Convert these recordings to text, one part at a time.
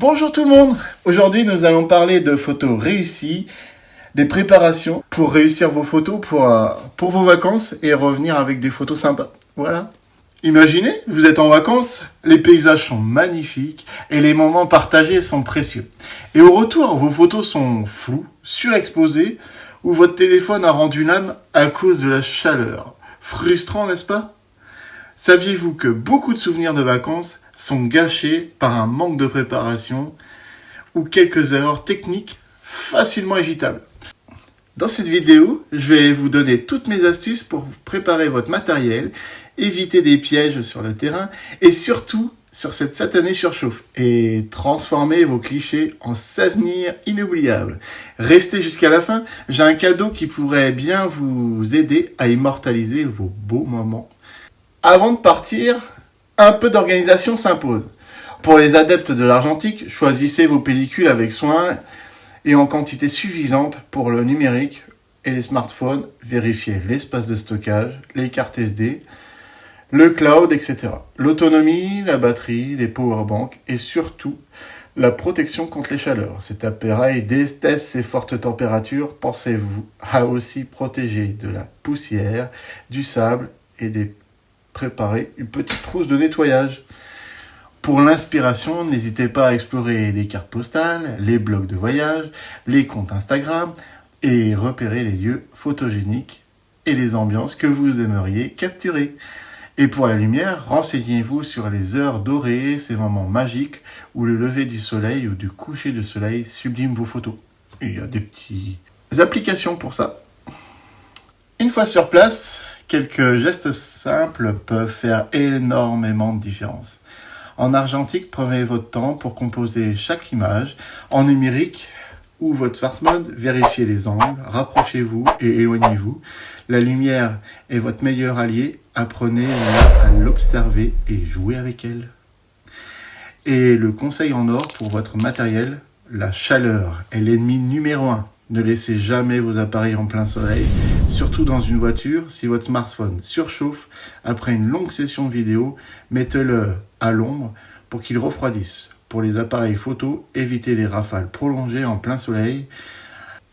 Bonjour tout le monde. Aujourd'hui, nous allons parler de photos réussies, des préparations pour réussir vos photos pour vos vacances et revenir avec des photos sympas. Voilà. Imaginez, vous êtes en vacances, les paysages sont magnifiques et les moments partagés sont précieux. Et au retour, vos photos sont floues, surexposées ou votre téléphone a rendu l'âme à cause de la chaleur. Frustrant, n'est-ce pas ? Saviez-vous que beaucoup de souvenirs de vacances sont gâchés par un manque de préparation ou quelques erreurs techniques facilement évitables? Dans cette vidéo, je vais vous donner toutes mes astuces pour préparer votre matériel, éviter des pièges sur le terrain et surtout sur cette satanée surchauffe et transformer vos clichés en souvenirs inoubliables. Restez jusqu'à la fin, j'ai un cadeau qui pourrait bien vous aider à immortaliser vos beaux moments. Avant de partir, un peu d'organisation s'impose. Pour les adeptes de l'argentique, choisissez vos pellicules avec soin et en quantité suffisante pour le numérique et les smartphones. Vérifiez l'espace de stockage, les cartes SD, le cloud, etc. L'autonomie, la batterie, les powerbanks et surtout la protection contre les chaleurs. Cet appareil déteste ces fortes températures. Pensez-vous à aussi protéger de la poussière, du sable et des préparer une petite trousse de nettoyage. Pour l'inspiration, n'hésitez pas à explorer les cartes postales, les blogs de voyage, les comptes Instagram et repérer les lieux photogéniques et les ambiances que vous aimeriez capturer. Et pour la lumière, renseignez-vous sur les heures dorées, ces moments magiques où le lever du soleil ou du coucher du soleil sublime vos photos. Il y a des petites applications pour ça. Une fois sur place, quelques gestes simples peuvent faire énormément de différence. En argentique, prenez votre temps pour composer chaque image. En numérique ou votre smartphone, vérifiez les angles, rapprochez-vous et éloignez-vous. La lumière est votre meilleur allié. Apprenez à l'observer et jouer avec elle. Et le conseil en or pour votre matériel, la chaleur est l'ennemi numéro 1. Ne laissez jamais vos appareils en plein soleil, surtout dans une voiture. Si votre smartphone surchauffe après une longue session vidéo, mettez-le à l'ombre pour qu'il refroidisse. Pour les appareils photo, évitez les rafales prolongées en plein soleil.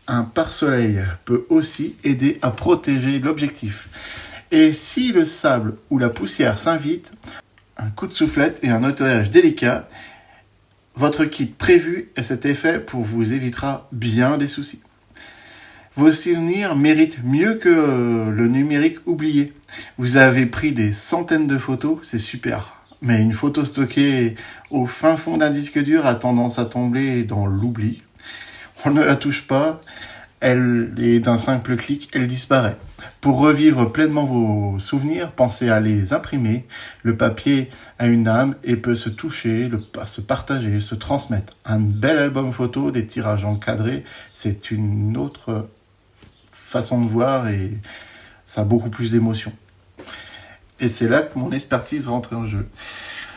Un pare-soleil peut aussi aider à protéger l'objectif. Et si le sable ou la poussière s'invite, un coup de soufflette et un nettoyage délicat, votre kit prévu et cet effet pour vous évitera bien des soucis. Vos souvenirs méritent mieux que le numérique oublié. Vous avez pris des centaines de photos, c'est super. Mais une photo stockée au fin fond d'un disque dur a tendance à tomber dans l'oubli. On ne la touche pas, elle est d'un simple clic, elle disparaît. Pour revivre pleinement vos souvenirs, pensez à les imprimer. Le papier a une âme et peut se toucher, se partager, se transmettre. Un bel album photo, des tirages encadrés, c'est une autre façon de voir et ça a beaucoup plus d'émotion. Et c'est là que mon expertise rentre en jeu.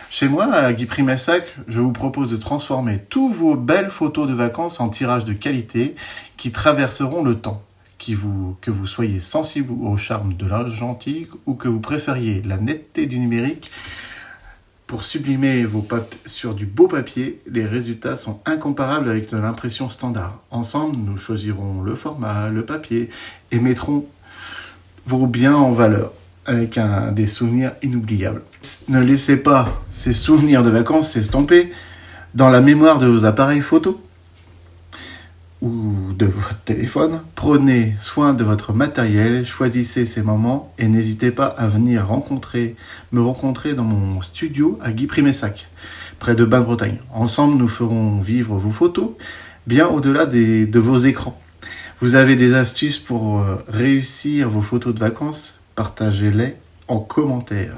Chez moi, à Guy Primessac, je vous propose de transformer tous vos belles photos de vacances en tirages de qualité qui traverseront le temps. Que vous soyez sensible au charme de l'argentique ou que vous préfériez la netteté du numérique, pour sublimer sur du beau papier, les résultats sont incomparables avec de l'impression standard. Ensemble, nous choisirons le format, le papier et mettrons vos biens en valeur avec des souvenirs inoubliables. Ne laissez pas ces souvenirs de vacances s'estomper dans la mémoire de vos appareils photo ou de votre téléphone. Prenez soin de votre matériel, choisissez ces moments et n'hésitez pas à venir me rencontrer dans mon studio à Guy Primessac, près de Bain-Bretagne. Ensemble, nous ferons vivre vos photos bien au-delà de vos écrans. Vous avez des astuces pour réussir vos photos de vacances? Partagez-les en commentaire.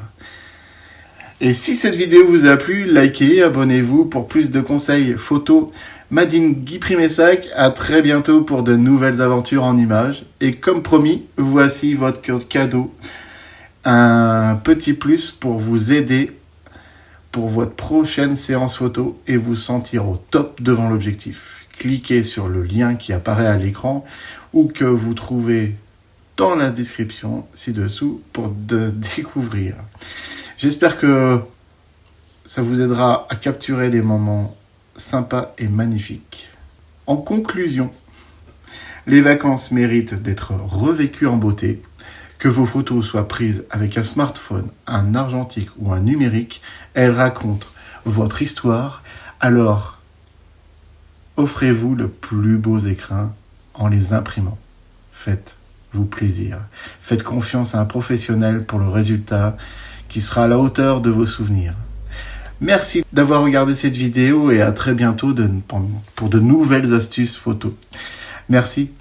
Et si cette vidéo vous a plu, likez, abonnez-vous pour plus de conseils photos. Madine Guy Primessac, à très bientôt pour de nouvelles aventures en images. Et comme promis, voici votre cadeau. Un petit plus pour vous aider pour votre prochaine séance photo et vous sentir au top devant l'objectif. Cliquez sur le lien qui apparaît à l'écran ou que vous trouvez dans la description ci-dessous pour découvrir. J'espère que ça vous aidera à capturer les moments sympa et magnifique. En conclusion, les vacances méritent d'être revécues en beauté. Que vos photos soient prises avec un smartphone, un argentique ou un numérique, elles racontent votre histoire. Alors, offrez-vous le plus beau écrin en les imprimant. Faites-vous plaisir. Faites confiance à un professionnel pour le résultat qui sera à la hauteur de vos souvenirs. Merci d'avoir regardé cette vidéo et à très bientôt pour de nouvelles astuces photos. Merci.